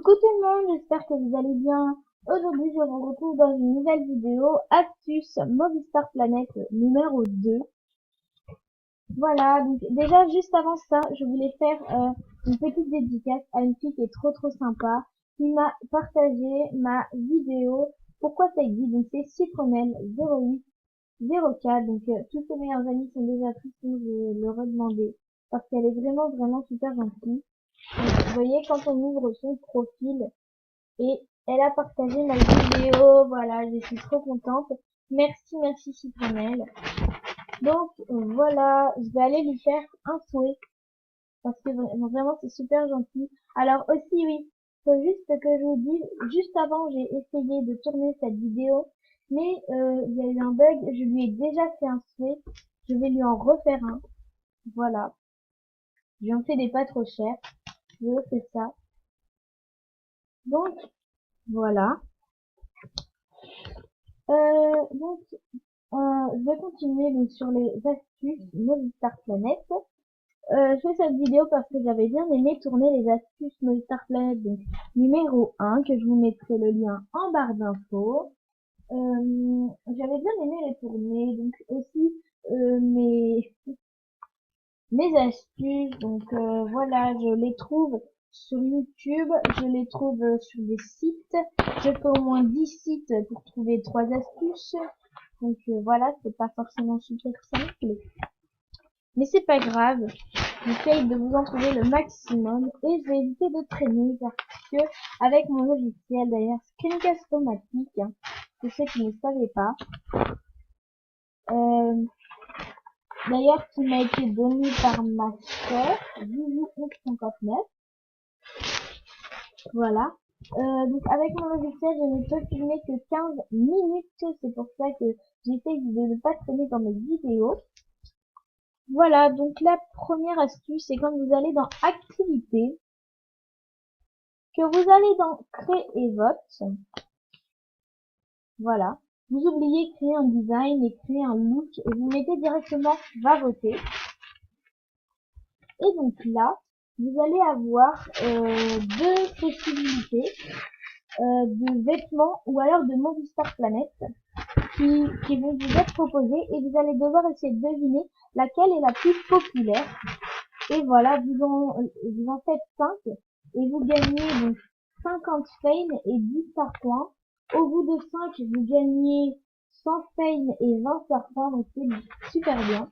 Coucou tout le monde, j'espère que vous allez bien. Aujourd'hui, je vous retrouve dans une nouvelle vidéo Astuce Movistar Planet numéro 2. Voilà, donc déjà juste avant ça, je voulais faire une petite dédicace à une fille qui est trop sympa, qui m'a partagé ma vidéo Pourquoi Peggy, donc c'est Citronelle 0804, donc tous ses meilleurs amis sont déjà pris, sinon je leur ai demandé, parce qu'elle est vraiment super gentille. Donc, vous voyez, quand on ouvre son profil, et elle a partagé ma vidéo, voilà, je suis trop contente. Merci Citronelle. Donc voilà, je vais aller lui faire un souhait parce que vraiment c'est super gentil. Alors aussi oui, faut juste que je vous dise, juste avant j'ai essayé de tourner cette vidéo, mais il y a eu un bug, je lui ai déjà fait un souhait, je vais lui en refaire un. Voilà, j'ai en fait des pas trop chers, je fais ça. Donc voilà. Donc je vais continuer donc sur les astuces Movistar Planet. Je fais cette vidéo parce que j'avais bien aimé tourner les astuces Movistar Planet, donc numéro 1, que je vous mettrai le lien en barre d'infos. J'avais bien aimé les tourner, donc aussi mes astuces, donc voilà, je les trouve sur YouTube, je les trouve sur des sites. Je fais au moins 10 sites pour trouver 3 astuces. Donc voilà, c'est pas forcément super simple. Mais c'est pas grave, j'essaye de vous en trouver le maximum et je vais éviter de traîner parce que avec mon logiciel d'ailleurs Screencast-O-Matic, pour ceux qui ne savaient pas, euh, d'ailleurs qui m'a été donné par ma sœur, Zouzou1159, voilà. Donc avec mon logiciel, je ne peux filmer que 15 minutes, c'est pour ça que j'essaye de ne pas traîner dans mes vidéos. Voilà, donc la première astuce, c'est quand vous allez dans Activités, que vous allez dans Créer et vote. Voilà. Vous oubliez créer un design et créer un look et vous mettez directement va voter. Et donc là, vous allez avoir deux possibilités de vêtements ou alors de Movistar Planet qui vont vous être proposées et vous allez devoir essayer de deviner laquelle est la plus populaire. Et voilà, vous en faites 5 et vous gagnez donc 50 fame et 10 star points. Au bout de 5, vous gagnez 100 fame et 20 star points, donc c'est super bien.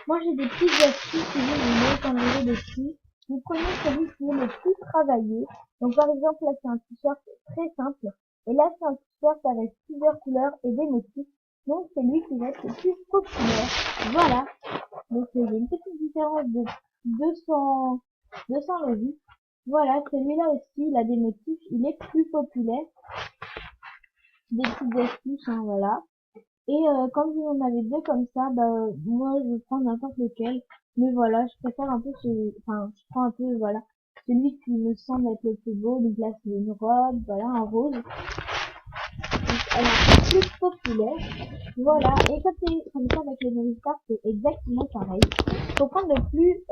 Moi j'ai des petites astuces si vous voulez, quand vous avez dessus. Vous prenez celui qui est le plus travaillé. Donc par exemple là c'est un t-shirt très simple. Et là c'est un t-shirt avec plusieurs couleurs et des motifs. Donc c'est lui qui va être le plus populaire. Voilà. Donc il y a une petite différence de 200 revues. Voilà, celui-là aussi, il a des motifs, il est plus populaire. Des petites astuces, hein, voilà. Et quand vous en avez deux comme ça, bah moi je prends n'importe lequel. Mais voilà, je préfère un peu enfin je prends un peu, voilà, celui qui me semble être le plus beau. Donc là c'est une robe, voilà, un rose. Donc elle est plus populaire. Voilà, et quand c'est comme ça avec les Movistar, c'est exactement pareil. Faut prendre le plus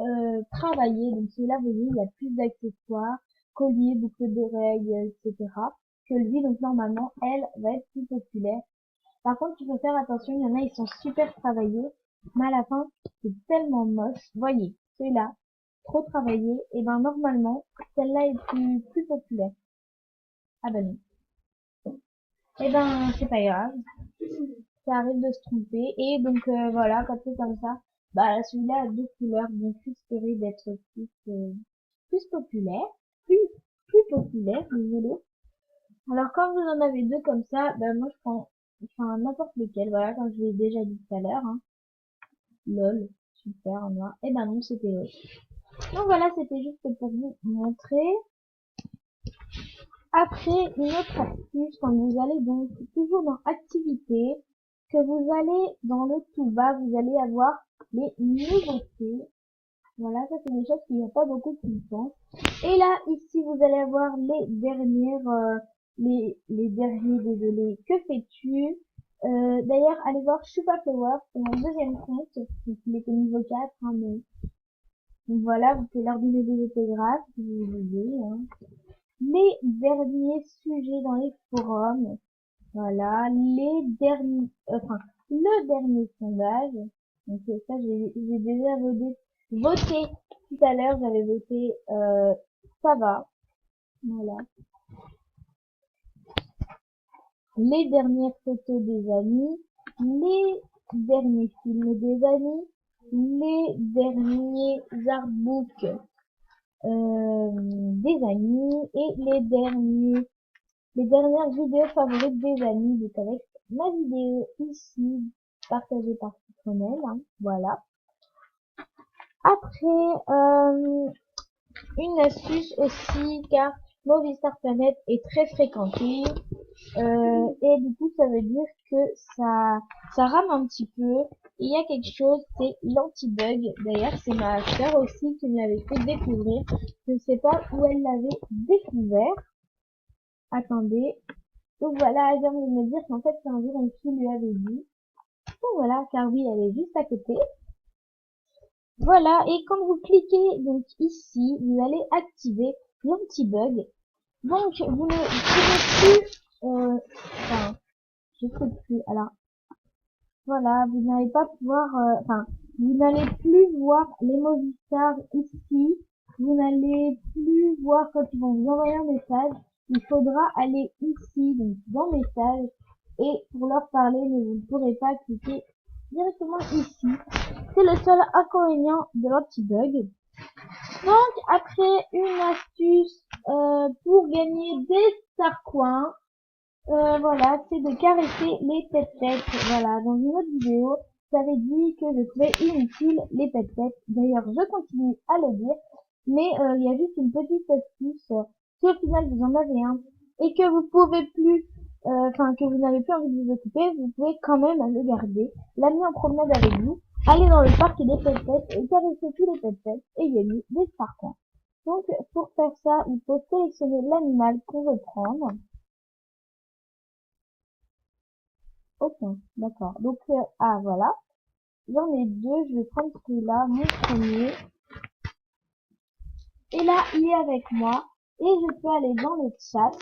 travaillé, donc celui-là, vous voyez, il y a plus d'accessoires, colliers, boucles d'oreilles, etc. que lui, donc normalement, elle va être plus populaire. Par contre, il faut faire attention, il y en a, ils sont super travaillés, mais à la fin, c'est tellement moche. Voyez, celui-là, trop travaillé, et ben normalement, celle-là est plus populaire. Ah ben non. Et ben, c'est pas grave. Ça arrive de se tromper. Et donc voilà, quand c'est comme ça, bah celui-là a deux couleurs, donc espérer d'être plus populaire, plus plus populaire, désolé. Alors quand vous en avez deux comme ça, bah moi je prends enfin n'importe lequel, voilà, comme je l'ai déjà dit tout à l'heure, hein. Lol, super en noir. Et ben non, c'était l'autre. Donc voilà, c'était juste pour vous montrer. Après, une autre astuce, quand vous allez donc toujours dans activités, que vous allez dans le tout bas, vous allez avoir les nouveautés. Voilà, ça c'est des choses qu'il n'y a pas beaucoup qui pensent. Et là, ici, vous allez avoir les dernières, les derniers, désolé, que fais-tu? D'ailleurs, allez voir Chupa Flower, c'est mon deuxième compte, donc il est au niveau 4, hein, mais donc voilà, vous pouvez leur donner des autographes si vous voulez, hein. les derniers sujets dans les forums. Voilà, les derniers, enfin, le dernier sondage. Donc ça, j'ai déjà voté tout à l'heure, j'avais voté ça va. Voilà. Les dernières photos des amis, les derniers films des amis, les derniers artbooks des amis et les dernières vidéos favorites des amis. Donc avec ma vidéo ici partagée par Citronelle, hein, voilà. Après, une astuce aussi, car Movistar Planet est très fréquenté. Et du coup, ça veut dire que ça rame un petit peu. Il y a quelque chose, c'est l'anti-bug. D'ailleurs, c'est ma sœur aussi qui me l'avait fait découvrir. Je ne sais pas où elle l'avait découvert. Attendez. Donc voilà, elle vient de me dire qu'en fait, c'est un jour une fille lui avait dit. Donc voilà, car oui, elle est juste à côté. Voilà, et quand vous cliquez donc ici, vous allez activer l'anti-bug. Donc, vous ne pouvez plus, enfin, je sais plus. Alors, voilà, vous n'allez pas pouvoir, enfin, vous n'allez plus voir les Movistar ici. Vous n'allez plus voir quand ils vont vous envoyer un message. Il faudra aller ici, donc dans message, et pour leur parler, mais vous ne pourrez pas cliquer directement ici. C'est le seul inconvénient de l'anti-bug. Donc, après, une astuce pour gagner des star coins. Voilà, c'est de caresser les pet-pets. Voilà, dans une autre vidéo, j'avais dit que je trouvais inutile les pet-pets. D'ailleurs, je continue à le dire, mais il y a juste une petite astuce. Si au final vous en avez un et que vous pouvez plus, enfin que vous n'avez plus envie de vous occuper, vous pouvez quand même le garder, l'amener en promenade avec vous, aller dans le parc des pet-pets et caresser tous les pet-pets et gagner des star coins. Donc, pour faire ça, il faut sélectionner l'animal qu'on veut prendre. Ok, d'accord. Donc, ah, voilà. J'en ai deux. Je vais prendre celui-là, mon premier. Et là, il est avec moi. Et je peux aller dans le chat.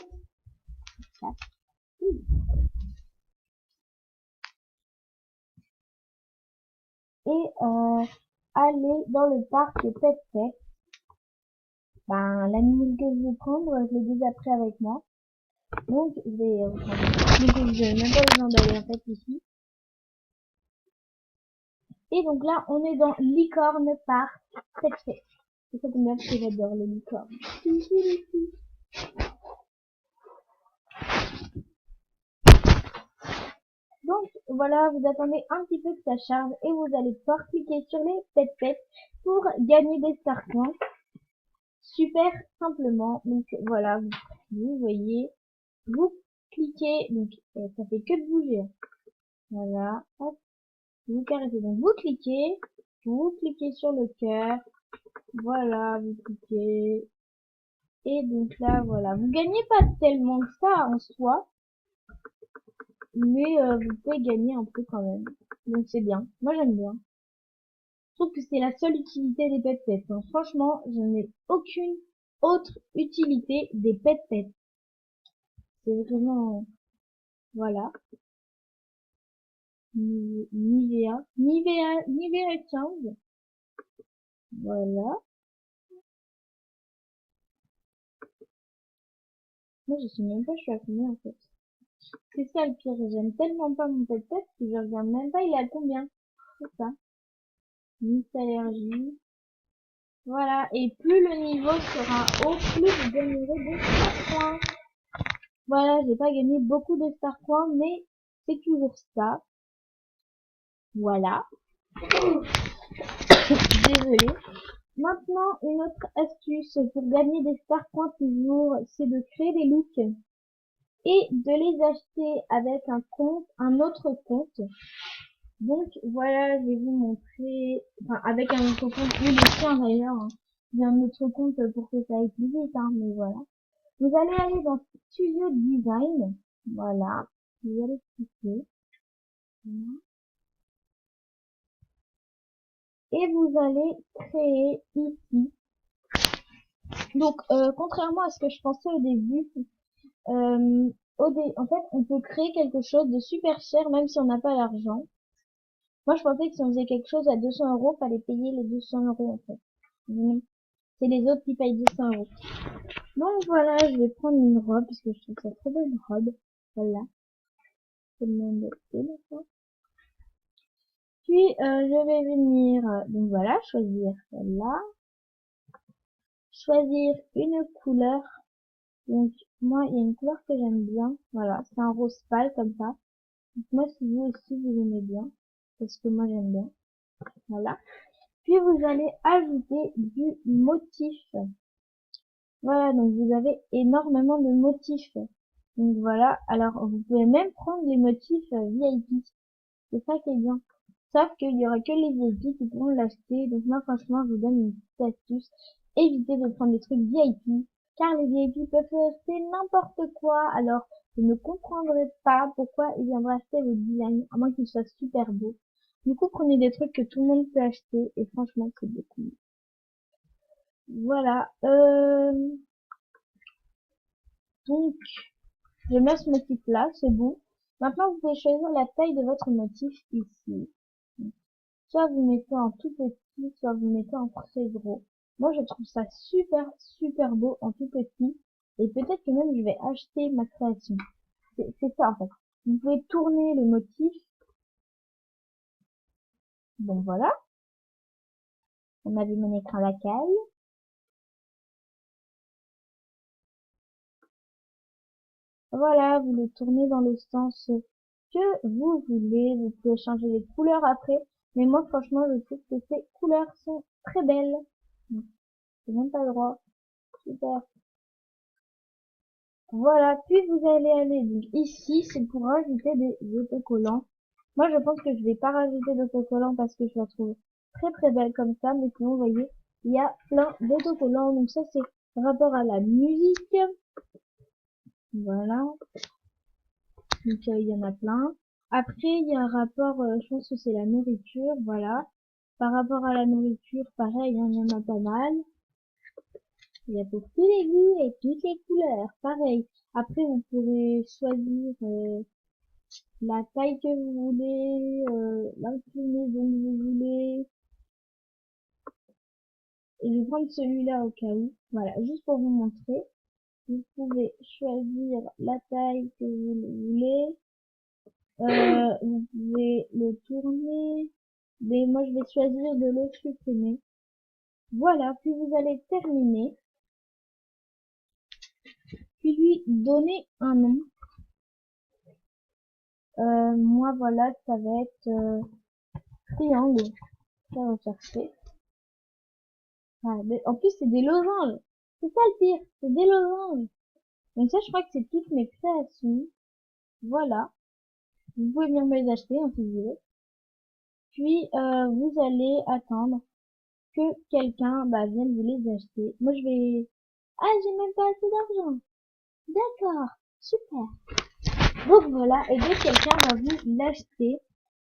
Et aller dans le parc Pet Pet. Ben, l'animal que je vais prendre, je l'ai déjà pris avec moi. Donc, je vais prendre. Donc, je n'ai même pas besoin d'aller en fait ici. Et donc là, on est dans Licorne Park Pet Pet. C'est ça que j'aime, parce que j'adore les licornes. Donc voilà, vous attendez un petit peu que ça charge et vous allez pouvoir cliquer sur les pet pour gagner des star coins. Super simplement. Donc voilà, vous voyez, vous cliquez, donc ça fait que de bouger. Voilà, hop, vous caressez. Donc vous cliquez sur le cœur. Voilà, vous cliquez. Et donc là, voilà, vous gagnez pas tellement que ça en soi, mais vous pouvez gagner un peu quand même. Donc c'est bien. Moi j'aime bien. Je trouve que c'est la seule utilité des pet-pets. Hein. Franchement, je n'ai aucune autre utilité des pet-pets. C'est vraiment, voilà. Nivea 15. Voilà. Moi, je sais même pas, je suis à combien, en fait. C'est ça le pire, j'aime tellement pas mon pet-pet que je regarde même pas, il est à combien. C'est ça. Miss Allergie. Voilà. Et plus le niveau sera haut, plus vous gagnerez des star points. Voilà, j'ai pas gagné beaucoup de star points, mais c'est toujours ça. Voilà. Désolée. Maintenant, une autre astuce pour gagner des star points toujours, c'est de créer des looks et de les acheter avec un autre compte. Donc voilà, je vais vous montrer, enfin avec un autre compte, oui le sien d'ailleurs, hein. J'ai un autre compte pour que ça aille plus vite, hein, mais voilà. Vous allez aller dans Studio Design, voilà, vous allez cliquer, voilà. Et vous allez créer ici Donc, contrairement à ce que je pensais au début, en fait, on peut créer quelque chose de super cher même si on n'a pas l'argent. Moi, je pensais que si on faisait quelque chose à 200 euros, fallait payer les 200 euros en fait. Non, c'est les autres qui payent 200 euros. Donc voilà, je vais prendre une robe parce que je trouve ça trop belle robe. Voilà, c'est le même de Puis je vais venir, donc voilà, choisir celle-là, choisir une couleur. Donc moi, il y a une couleur que j'aime bien. Voilà, c'est un rose pâle comme ça. Donc, moi, si vous aussi vous aimez bien, parce que moi j'aime bien. Voilà. Puis vous allez ajouter du motif. Voilà, donc vous avez énormément de motifs. Donc voilà, alors vous pouvez même prendre les motifs VIP. C'est ça qui est bien. Sauf qu'il y aura que les VIP qui pourront l'acheter. Donc moi franchement je vous donne une petite astuce. Évitez de prendre des trucs VIP. Car les VIP peuvent acheter n'importe quoi. Alors je ne comprendrai pas pourquoi ils viendraient acheter vos designs. À moins qu'ils soient super beaux. Du coup prenez des trucs que tout le monde peut acheter. Et franchement c'est beaucoup mieux. Voilà. Donc je mets ce motif là. C'est bon. Maintenant vous pouvez choisir la taille de votre motif ici. Soit vous mettez en tout petit, soit vous mettez en très gros. Moi, je trouve ça super, super beau en tout petit. Et peut-être que même je vais acheter ma création. C'est ça, en fait. Vous pouvez tourner le motif. Bon, voilà. On a vu mon écran d'accueil. Voilà, vous le tournez dans le sens que vous voulez. Vous pouvez changer les couleurs après. Mais moi, franchement, je trouve que ces couleurs sont très belles. C'est même pas le droit. Super. Voilà, puis vous allez aller donc ici, c'est pour rajouter des autocollants. Moi, je pense que je vais pas rajouter d'autocollants parce que je la trouve très très belle comme ça, mais sinon, vous voyez, il y a plein d'autocollants. Donc ça, c'est par rapport à la musique. Voilà, donc il y en a plein. Après, il y a un rapport, je pense que c'est la nourriture, voilà. Par rapport à la nourriture, pareil, hein, il y en a pas mal. Il y a pour tous les goûts et toutes les couleurs, pareil. Après, vous pourrez choisir la taille que vous voulez, l'inclinaison que vous voulez. Et je vais prendre celui-là au cas où. Voilà, juste pour vous montrer. Vous pouvez choisir la taille que vous voulez. Vous pouvez le tourner. Mais moi, je vais choisir de le supprimer. Voilà, puis vous allez terminer. Puis lui donner un nom. Moi, voilà, ça va être triangle. Ça va chercher. Ah, en plus, c'est des losanges. C'est ça le pire, c'est des losanges. Donc ça, je crois que c'est toutes mes créations. Voilà. Vous pouvez venir me les acheter, hein, si vous voulez. Puis, vous allez attendre que quelqu'un, bah, vienne vous les acheter. Moi, je vais... Ah, j'ai même pas assez d'argent. D'accord. Super. Donc voilà, et dès que quelqu'un va vous l'acheter,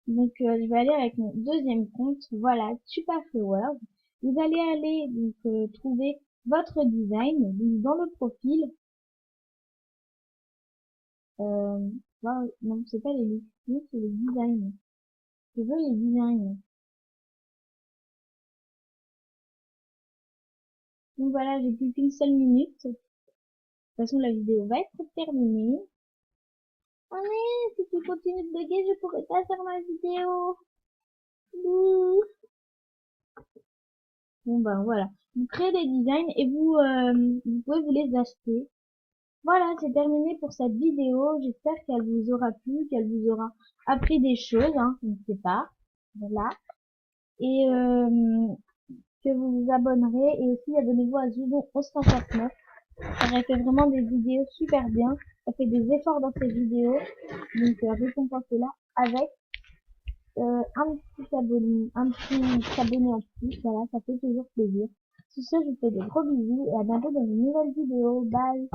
donc je vais aller avec mon deuxième compte, voilà, Superflowers. Vous allez aller donc trouver votre design donc, dans le profil. Non, c'est pas les looks, c'est les designs. Je veux les designs. Donc voilà, j'ai plus qu'une seule minute. De toute façon, la vidéo va être terminée. Oh mais, si tu continues de bugger, je pourrais pas faire ma vidéo. Bouh. Bon ben voilà. Vous créez des designs et vous pouvez vous les acheter. Voilà, c'est terminé pour cette vidéo. J'espère qu'elle vous aura plu, qu'elle vous aura appris des choses, hein, je ne sais pas. Voilà. Et que vous vous abonnerez. Et aussi, abonnez-vous à Zoubon 1149. Elle fait vraiment des vidéos super bien. Elle fait des efforts dans ses vidéos. Donc, récompensez-la avec un petit abonné en plus. Voilà, ça fait toujours plaisir. Sur ce, je vous fais des gros bisous et à bientôt dans une nouvelle vidéo. Bye!